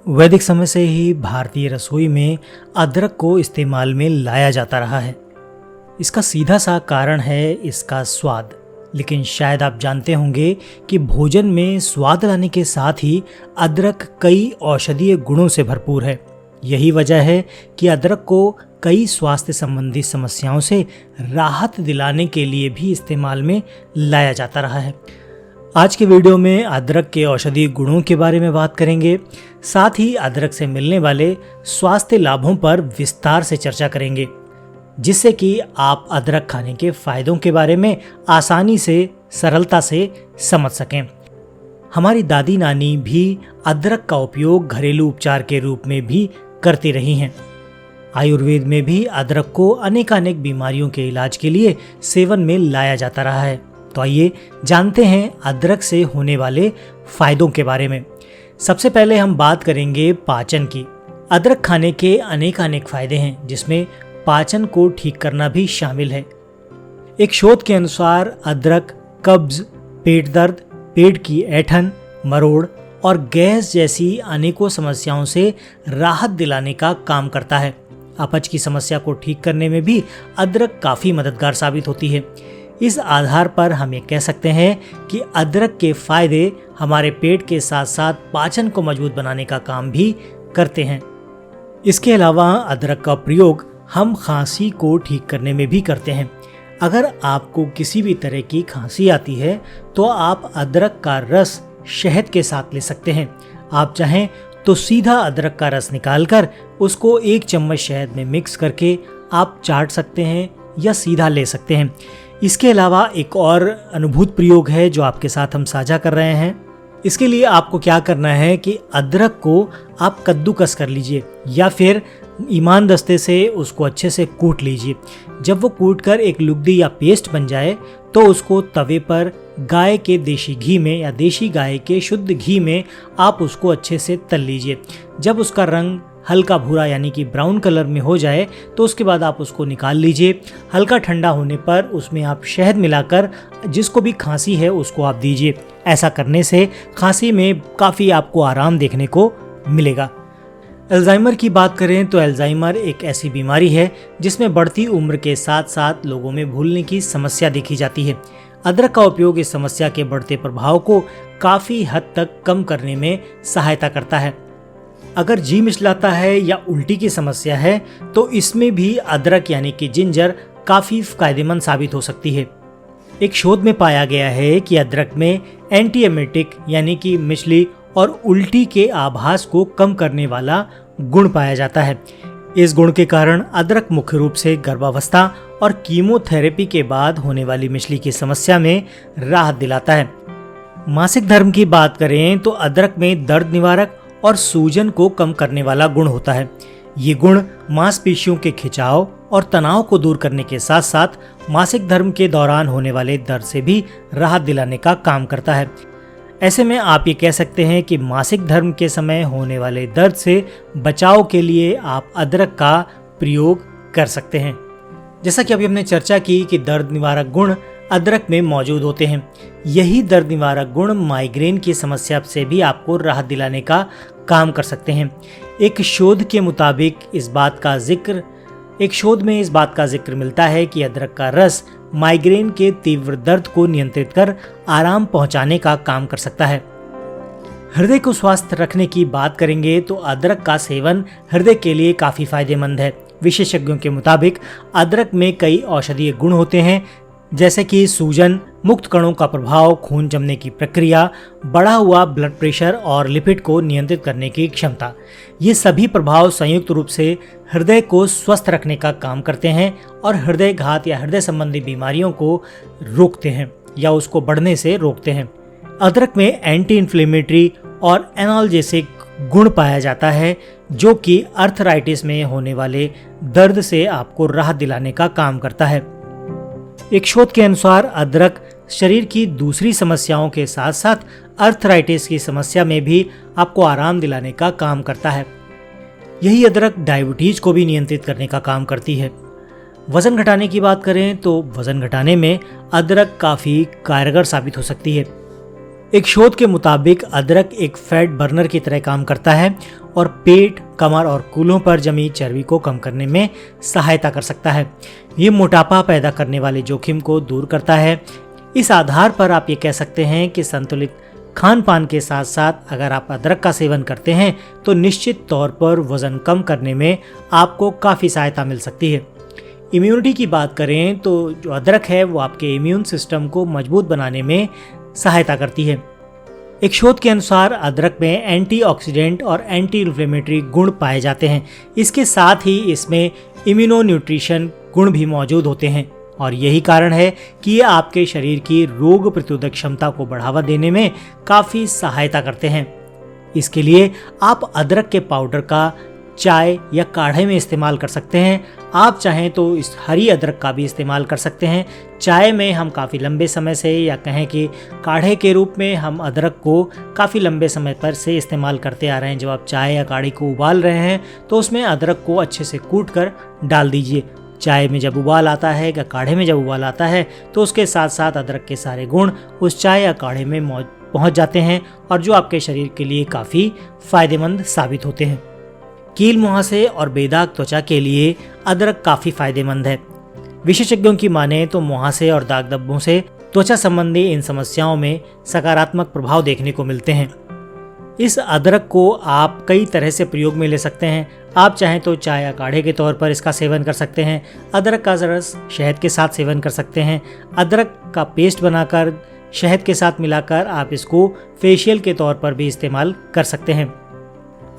वैदिक समय से ही भारतीय रसोई में अदरक को इस्तेमाल में लाया जाता रहा है। इसका सीधा सा कारण है इसका स्वाद, लेकिन शायद आप जानते होंगे कि भोजन में स्वाद लाने के साथ ही अदरक कई औषधीय गुणों से भरपूर है। यही वजह है कि अदरक को कई स्वास्थ्य संबंधी समस्याओं से राहत दिलाने के लिए भी इस्तेमाल में लाया जाता रहा है। आज के वीडियो में अदरक के औषधीय गुणों के बारे में बात करेंगे, साथ ही अदरक से मिलने वाले स्वास्थ्य लाभों पर विस्तार से चर्चा करेंगे, जिससे कि आप अदरक खाने के फायदों के बारे में आसानी से, सरलता से समझ सकें। हमारी दादी नानी भी अदरक का उपयोग घरेलू उपचार के रूप में भी करती रही हैं। आयुर्वेद में भी अदरक को अनेकानेक बीमारियों के इलाज के लिए सेवन में लाया जाता रहा है। तो आइए जानते हैं अदरक से होने वाले फायदों के बारे में। सबसे पहले हम बात करेंगे पाचन की। अदरक खाने के अनेकानेक फायदे हैं, जिसमें पाचन को ठीक करना भी शामिल है। एक शोध के अनुसार अदरक कब्ज, पेट दर्द, पेट की ऐंठन, मरोड़ और गैस जैसी अनेकों समस्याओं से राहत दिलाने का काम करता है। अपच की समस्या को ठीक करने में भी अदरक काफ़ी मददगार साबित होती है। इस आधार पर हम ये कह सकते हैं कि अदरक के फायदे हमारे पेट के साथ साथ पाचन को मजबूत बनाने का काम भी करते हैं। इसके अलावा अदरक का प्रयोग हम खांसी को ठीक करने में भी करते हैं। अगर आपको किसी भी तरह की खांसी आती है तो आप अदरक का रस शहद के साथ ले सकते हैं। आप चाहें तो सीधा अदरक का रस निकालकर उसको 1 चम्मच शहद में मिक्स करके आप चाट सकते हैं या सीधा ले सकते हैं। इसके अलावा एक और अनुभूत प्रयोग है जो आपके साथ हम साझा कर रहे हैं। इसके लिए आपको क्या करना है कि अदरक को आप कद्दूकस कर लीजिए या फिर ईमान दस्ते से उसको अच्छे से कूट लीजिए। जब वो कूट कर एक लुगदी या पेस्ट बन जाए तो उसको तवे पर गाय के देशी घी में या देशी गाय के शुद्ध घी में आप उसको अच्छे से तल लीजिए। जब उसका रंग हल्का भूरा यानी कि ब्राउन कलर में हो जाए तो उसके बाद आप उसको निकाल लीजिए। हल्का ठंडा होने पर उसमें आप शहद मिलाकर जिसको भी खांसी है उसको आप दीजिए। ऐसा करने से खांसी में काफ़ी आपको आराम देखने को मिलेगा। अल्जाइमर की बात करें तो अल्जाइमर एक ऐसी बीमारी है जिसमें बढ़ती उम्र के साथ साथ लोगों में भूलने की समस्या देखी जाती है। अदरक का उपयोग इस समस्या के बढ़ते प्रभाव को काफ़ी हद तक कम करने में सहायता करता है। अगर जी मिचलाता है या उल्टी की समस्या है तो इसमें भी अदरक यानी कि जिंजर काफ़ी फायदेमंद साबित हो सकती है। एक शोध में पाया गया है कि अदरक में एंटी एमेटिक यानी कि मिचली और उल्टी के आभास को कम करने वाला गुण पाया जाता है। इस गुण के कारण अदरक मुख्य रूप से गर्भावस्था और कीमोथेरेपी के बाद होने वाली मिचली की समस्या में राहत दिलाता है। मासिक धर्म की बात करें तो अदरक में दर्द निवारक और सूजन को कम करने वाला गुण होता है। ये गुण मांसपेशियों के खिंचाव और तनाव को दूर करने के साथ साथ मासिक धर्म के दौरान होने वाले दर्द से भी राहत दिलाने का काम करता है। ऐसे में आप ये कह सकते हैं कि मासिक धर्म के समय होने वाले दर्द से बचाव के लिए आप अदरक का प्रयोग कर सकते हैं। जैसा कि अभी हमने चर्चा की कि दर्द निवारक गुण अदरक में मौजूद होते हैं। यही दर्द निवारक गुण माइग्रेन की समस्या से भी आपको राहत दिलाने का काम कर सकते हैं। एक शोध में इस बात का जिक्र मिलता है कि अदरक का रस माइग्रेन के तीव्र दर्द को नियंत्रित कर आराम पहुंचाने का काम कर सकता है। हृदय को स्वस्थ रखने की बात करेंगे तो अदरक का सेवन हृदय के लिए काफ़ी फायदेमंद है। विशेषज्ञों के मुताबिक अदरक में कई औषधीय गुण होते हैं, जैसे कि सूजन, मुक्त कणों का प्रभाव, खून जमने की प्रक्रिया, बढ़ा हुआ ब्लड प्रेशर और लिपिड को नियंत्रित करने की क्षमता। ये सभी प्रभाव संयुक्त रूप से हृदय को स्वस्थ रखने का काम करते हैं और हृदय घात या हृदय संबंधी बीमारियों को रोकते हैं या उसको बढ़ने से रोकते हैं। अदरक में एंटी इन्फ्लेमेटरी और एनाल्जेसिक गुण पाया जाता है, जो कि अर्थराइटिस में होने वाले दर्द से आपको राहत दिलाने का काम करता है। एक शोध के अनुसार अदरक शरीर की दूसरी समस्याओं के साथ साथ अर्थराइटिस की समस्या में भी आपको आराम दिलाने का काम करता है। यही अदरक डायबिटीज को भी नियंत्रित करने का काम करती है। वजन घटाने की बात करें तो वजन घटाने में अदरक काफ़ी कारगर साबित हो सकती है। एक शोध के मुताबिक अदरक एक फैट बर्नर की तरह काम करता है और पेट, कमर और कूल्हों पर जमी चर्बी को कम करने में सहायता कर सकता है। ये मोटापा पैदा करने वाले जोखिम को दूर करता है। इस आधार पर आप ये कह सकते हैं कि संतुलित खान पान के साथ साथ अगर आप अदरक का सेवन करते हैं तो निश्चित तौर पर वजन कम करने में आपको काफ़ी सहायता मिल सकती है। इम्यूनिटी की बात करें तो जो अदरक है वो आपके इम्यून सिस्टम को मजबूत बनाने में सहायता करती है। एक शोध के अनुसार अदरक में एंटीऑक्सीडेंट और एंटी इन्फ्लेमेटरी गुण पाए जाते हैं। इसके साथ ही इसमें इम्यूनो न्यूट्रिशन गुण भी मौजूद होते हैं और यही कारण है कि ये आपके शरीर की रोग प्रतिरोधक क्षमता को बढ़ावा देने में काफ़ी सहायता करते हैं। इसके लिए आप अदरक के पाउडर का चाय या काढ़े में इस्तेमाल कर सकते हैं। आप चाहें तो इस हरी अदरक का भी इस्तेमाल कर सकते हैं। चाय में हम काफ़ी लंबे समय से या कहें कि काढ़े के रूप में हम अदरक को काफ़ी लंबे समय पर से इस्तेमाल करते आ रहे हैं। जब आप चाय या काढ़े को उबाल रहे हैं तो उसमें अदरक को अच्छे से कूट कर डाल दीजिए। चाय में जब उबाल आता है या काढ़े में जब उबाल आता है तो उसके साथ साथ अदरक के सारे गुण उस चाय या काढ़े में पहुंच जाते हैं और जो आपके शरीर के लिए काफ़ी फायदेमंद साबित होते हैं। कील मुहासे और बेदाग त्वचा के लिए अदरक काफ़ी फायदेमंद है। विशेषज्ञों की माने तो मुहासे और दाग धब्बों से त्वचा संबंधी इन समस्याओं में सकारात्मक प्रभाव देखने को मिलते हैं। इस अदरक को आप कई तरह से प्रयोग में ले सकते हैं। आप चाहें तो चाय या काढ़े के तौर पर इसका सेवन कर सकते हैं। अदरक का रस शहद के साथ सेवन कर सकते हैं। अदरक का पेस्ट बनाकर शहद के साथ मिलाकर आप इसको फेशियल के तौर पर भी इस्तेमाल कर सकते हैं।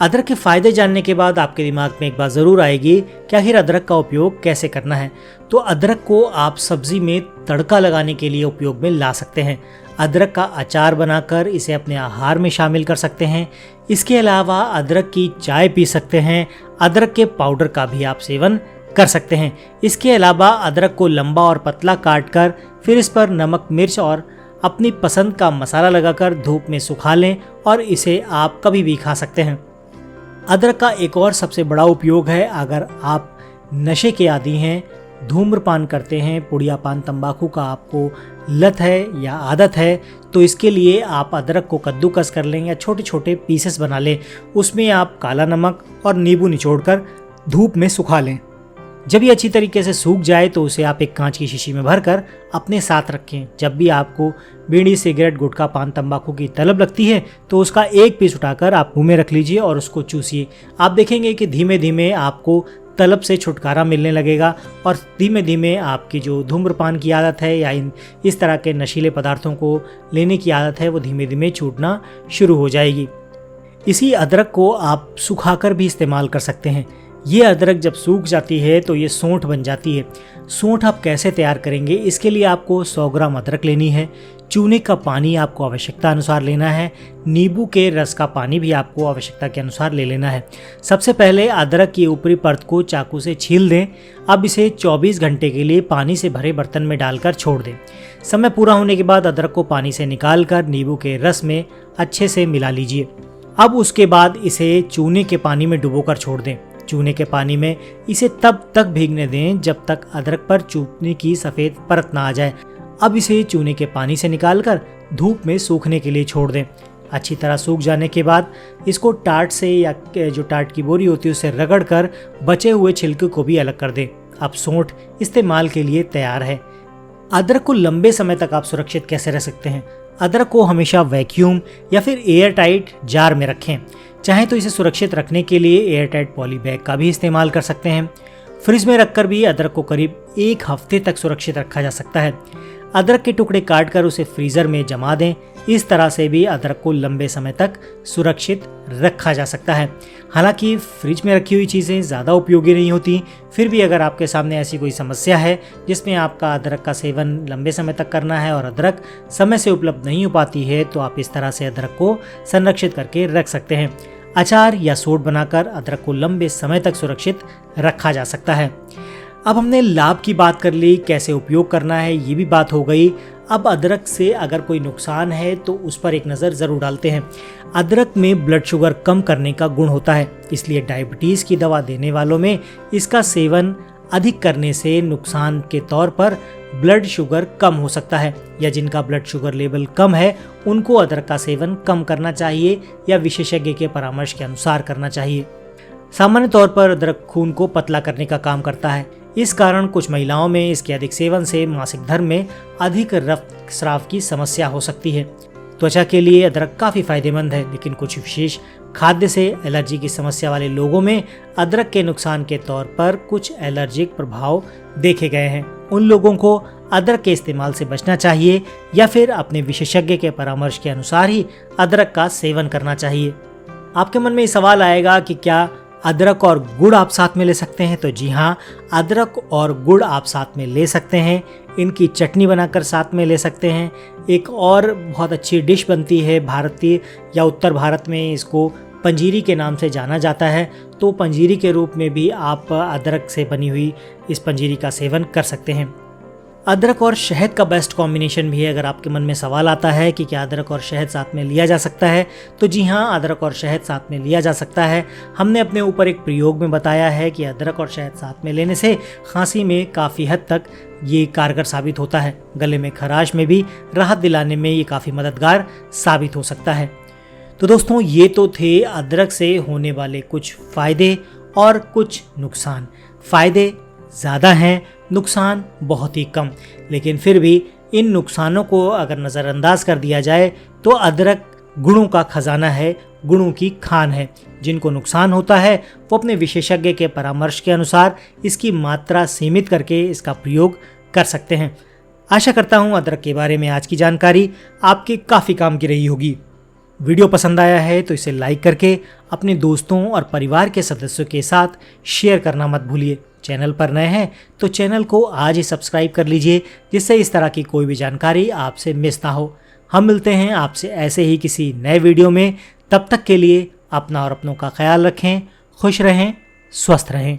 अदरक के फ़ायदे जानने के बाद आपके दिमाग में एक बात ज़रूर आएगी कि आखिर अदरक का उपयोग कैसे करना है। तो अदरक को आप सब्ज़ी में तड़का लगाने के लिए उपयोग में ला सकते हैं। अदरक का अचार बनाकर इसे अपने आहार में शामिल कर सकते हैं। इसके अलावा अदरक की चाय पी सकते हैं। अदरक के पाउडर का भी आप सेवन कर सकते हैं। इसके अलावा अदरक को लंबा और पतला काट कर फिर इस पर नमक, मिर्च और अपनी पसंद का मसाला लगाकर धूप में सुखा लें और इसे आप कभी भी खा सकते हैं। अदरक का एक और सबसे बड़ा उपयोग है अगर आप नशे के आदी हैं, धूम्रपान करते हैं, पुड़िया पान तंबाकू का आपको लत है या आदत है तो इसके लिए आप अदरक को कद्दूकस कर लें या छोटे छोटे पीसेस बना लें। उसमें आप काला नमक और नींबू निचोड़कर धूप में सुखा लें। जब ये अच्छी तरीके से सूख जाए तो उसे आप एक कांच की शीशी में भरकर अपने साथ रखें। जब भी आपको बीड़ी, सिगरेट, गुटखा, पान तंबाकू की तलब लगती है तो उसका एक पीस उठाकर आप मुंह में रख लीजिए और उसको चूसिए। आप देखेंगे कि धीमे धीमे आपको तलब से छुटकारा मिलने लगेगा और धीमे धीमे आपकी जो धूम्रपान की आदत है या इस तरह के नशीले पदार्थों को लेने की आदत है वो धीमे धीमे छूटना शुरू हो जाएगी। इसी अदरक को आप सुखाकर भी इस्तेमाल कर सकते हैं। ये अदरक जब सूख जाती है तो ये सौंठ बन जाती है। सौंठ आप कैसे तैयार करेंगे? इसके लिए आपको 100 ग्राम अदरक लेनी है। चूने का पानी आपको आवश्यकता अनुसार लेना है। नींबू के रस का पानी भी आपको आवश्यकता के अनुसार ले लेना है। सबसे पहले अदरक की ऊपरी परत को चाकू से छील दें। अब इसे 24 घंटे के लिए पानी से भरे बर्तन में डालकर छोड़ दें। समय पूरा होने के बाद अदरक को पानी से निकालकर नींबू के रस में अच्छे से मिला लीजिए। अब उसके बाद इसे चूने के पानी में डुबोकर छोड़ दें। चूने के पानी में इसे तब तक भीगने दें जब तक अदरक पर चूने की सफ़ेद परत ना आ जाए। अब इसे चूने के पानी से निकालकर धूप में सूखने के लिए छोड़ दें। अच्छी तरह सूख जाने के बाद इसको टाट से या जो टाट की बोरी होती है उससे रगड़ कर बचे हुए छिलके को भी अलग कर दें। अब सौंठ इस्तेमाल के लिए तैयार है। अदरक को लंबे समय तक आप सुरक्षित कैसे रख सकते हैं? अदरक को हमेशा वैक्यूम या फिर एयर टाइट जार में रखें। चाहे तो इसे सुरक्षित रखने के लिए एयर टाइट पॉली बैग का भी इस्तेमाल कर सकते हैं। फ्रिज में रखकर भी अदरक को करीब 1 हफ्ते तक सुरक्षित रखा जा सकता है। अदरक के टुकड़े काटकर उसे फ्रीज़र में जमा दें। इस तरह से भी अदरक को लंबे समय तक सुरक्षित रखा जा सकता है। हालांकि फ्रिज में रखी हुई चीज़ें ज़्यादा उपयोगी नहीं होती, फिर भी अगर आपके सामने ऐसी कोई समस्या है जिसमें आपका अदरक का सेवन लंबे समय तक करना है और अदरक समय से उपलब्ध नहीं हो पाती है तो आप इस तरह से अदरक को संरक्षित करके रख सकते हैं। अचार या सोट बनाकर अदरक को लंबे समय तक सुरक्षित रखा जा सकता है। अब हमने लाभ की बात कर ली, कैसे उपयोग करना है ये भी बात हो गई। अब अदरक से अगर कोई नुकसान है तो उस पर एक नज़र ज़रूर डालते हैं। अदरक में ब्लड शुगर कम करने का गुण होता है, इसलिए डायबिटीज़ की दवा देने वालों में इसका सेवन अधिक करने से नुकसान के तौर पर ब्लड शुगर कम हो सकता है, या जिनका ब्लड शुगर लेवल कम है उनको अदरक का सेवन कम करना चाहिए या विशेषज्ञ के परामर्श के अनुसार करना चाहिए। सामान्य तौर पर अदरक खून को पतला करने का काम करता है। इस कारण कुछ महिलाओं में इसके अधिक सेवन से मासिक धर्म में अधिक रक्तस्राव की समस्या हो सकती है। त्वचा के लिए अदरक काफ़ी फायदेमंद है, लेकिन कुछ विशेष खाद्य से एलर्जी की समस्या वाले लोगों में अदरक के नुकसान के तौर पर कुछ एलर्जिक प्रभाव देखे गए हैं। उन लोगों को अदरक के इस्तेमाल से बचना चाहिए या फिर अपने विशेषज्ञ के परामर्श के अनुसार ही अदरक का सेवन करना चाहिए। आपके मन में ये सवाल आएगा कि क्या अदरक और गुड़ आप साथ में ले सकते हैं? तो जी हाँ, अदरक और गुड़ आप साथ में ले सकते हैं। इनकी चटनी बनाकर साथ में ले सकते हैं। एक और बहुत अच्छी डिश बनती है, भारतीय या उत्तर भारत में इसको पंजीरी के नाम से जाना जाता है। तो पंजीरी के रूप में भी आप अदरक से बनी हुई इस पंजीरी का सेवन कर सकते हैं। अदरक और शहद का बेस्ट कॉम्बिनेशन भी है। अगर आपके मन में सवाल आता है कि क्या अदरक और शहद साथ में लिया जा सकता है, तो जी हाँ, अदरक और शहद साथ में लिया जा सकता है। हमने अपने ऊपर एक प्रयोग में बताया है कि अदरक और शहद साथ में लेने से खांसी में काफ़ी हद तक ये कारगर साबित होता है। गले में खराश में भी राहत दिलाने में ये काफ़ी मददगार साबित हो सकता है। तो दोस्तों, ये तो थे अदरक से होने वाले कुछ फ़ायदे और कुछ नुकसान। फ़ायदे ज़्यादा हैं, नुकसान बहुत ही कम, लेकिन फिर भी इन नुकसानों को अगर नज़रअंदाज कर दिया जाए तो अदरक गुणों का खजाना है, गुणों की खान है। जिनको नुकसान होता है वो अपने विशेषज्ञ के परामर्श के अनुसार इसकी मात्रा सीमित करके इसका प्रयोग कर सकते हैं। आशा करता हूँ अदरक के बारे में आज की जानकारी आपके काफ़ी काम की रही होगी। वीडियो पसंद आया है तो इसे लाइक करके अपने दोस्तों और परिवार के सदस्यों के साथ शेयर करना मत भूलिए। चैनल पर नए हैं तो चैनल को आज ही सब्सक्राइब कर लीजिए, जिससे इस तरह की कोई भी जानकारी आपसे मिस ना हो। हम मिलते हैं आपसे ऐसे ही किसी नए वीडियो में। तब तक के लिए अपना और अपनों का ख्याल रखें, खुश रहें, स्वस्थ रहें।